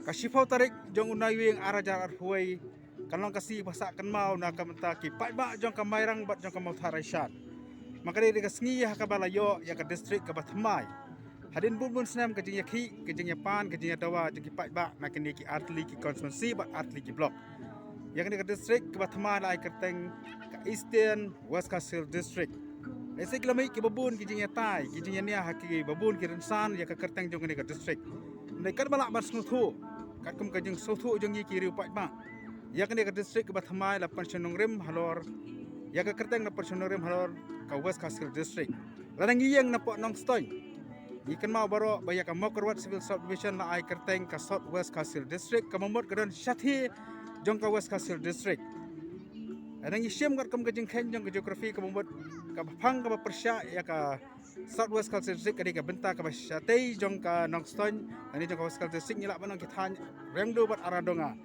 Kasifau tarik jong unai wing arajar huai kanong kasi pasakan mau na kamenta ki pai ba jong kamairang bat jong kamau tharaisan. Maka dari kasngi ya kabalayo ya ka distrik ka batmai. Hadin bun senam ka jing yakhi ka jing yapan ka jing dawa jing ki pai ba na kini ki artli ki konstituensi bat artli ki blok. Ya kini ka distrik ka batmai lai kerteng ka Eastern West Kassil district. Ese kilami ki babun ki jing yatai ki jing nia haki babun ki rensan ya ka kerteng jong kini ka distrik. Nei kan balak bas nguthu kat kum ka jing suthu jong yi ki riu pai ba. Ya kini ka distrik ka batmai la pensionong rim halor ya ka kerteng na pensionong rim halor ka West Kassil district. Lanang iyang na po nong stoy. Ikan mau baro baya ka Mokorwat Civil Subdivision na ay kerteng ka South West Kassil district ka mamot kadon Shathi jong ka West Kassil district. Anang isyam kat kum ka jing khen jong ka geografi ka mamot ka phang ka persya ya ka South West Kassil district kadi ka benta ka Shathi jong ka nong stoy ani jong ka West Kassil district nila banong kithan rengdo bat aradonga.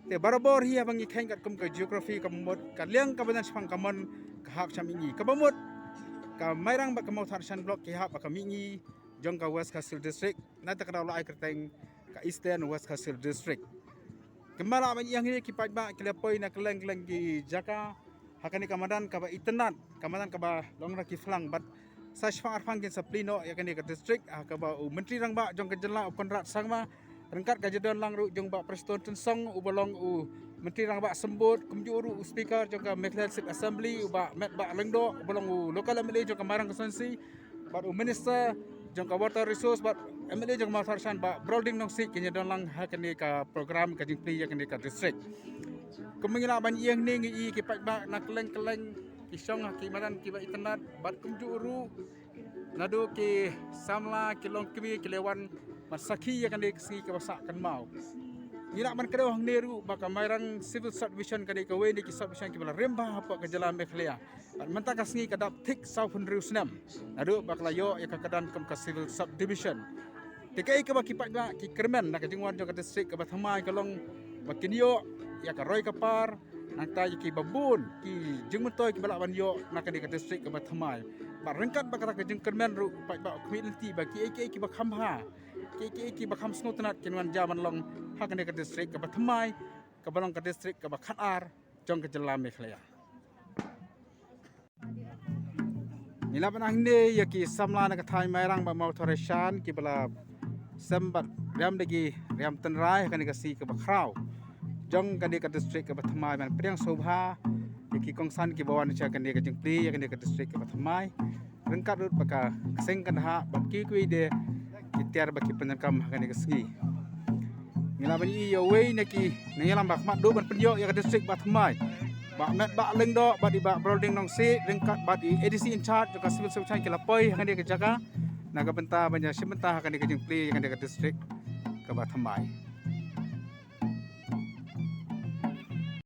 Te barabor hi abang ikhen kat kum ka geografi ka mamot ka liang ka banan sipang kamon ka hak chamingi ka mamot ka mairang ba ka mau tharsan blok ki hak ba ka mingi jong ka West Kassil district na ta kada lai kerteng ka Eastern West Kassil district. Kembala ban yang ini kipat ba kilapoy na keleng-keleng ki jaka hakani kamadan ka ba itenat kamadan ka ba longra ki flang bat sa shfang arfang kin sa plino yakani ka district ka ba menteri rang ba jong ka jela konrat sangma rengkat ka jadon lang ru jong ba preston tensong u bolong u menteri rang ba sembut kumjuru speaker jong ka Legislative Assembly u ba met ba lengdo bolong u local MLA jong ka marang konsensi ba u minister jong ka water resource ba MLA jong ma tharsan ba broading nong sik kinya don lang hakani ka program ka jing pli yakani ka district kumingina ban ieng ning i ki pat ba na keleng-keleng ki song ki madan ki ba internet bat kumjuru nadu ki samla ki long ki lewan masaki yakani si ka basa kan mau ina man kado hang neru baka mairang civil subdivision kadi ka we ni ki subdivision ki bala remba apa ka jalan mekhlea pat menta kasngi kadap thik saufun riusnam adu bakla yo ya ka kadan kam ka civil subdivision tikai ka baki pat ba ki kermen na ka jingwan jo ka district ka bathamai ka long bakinyo ya ka roy ka par nanta ki babun ki jingmutoy ki bala ban yo na ka di ka district ka bathamai ba rengkat ba ka jing kermen ru pat ba community ba ki ba khamha ki ba kham snutnat kinwan jaman long hakane ka district ka bathamai ka balong ka district ka bakhatar jong ka jela mekhlea nila panang ne ya ki samla na ka thai mairang ba mau thoreshan ki bala sembat ram degi ram tenrai kan ka si ka bakrau jong kan ka district ka bathamai man priang sobha ya ki kongsan ki bawan cha kan ka jingpli ya kan ka district ka bathamai rengkat rut baka seng kan ha bat ki kui de ki tiar ba ki penyakam kan ka sgi ngila bani ya wei na ki ngilam bak mat do ban penyo ya ka district bathamai ba met ba lengdo ba di ba broading nong si rengkat ba di ADC in charge ka civil service ki lapoi kan ka jaga naga benta banya simenta kan ka jingpli kan ka district ka bathamai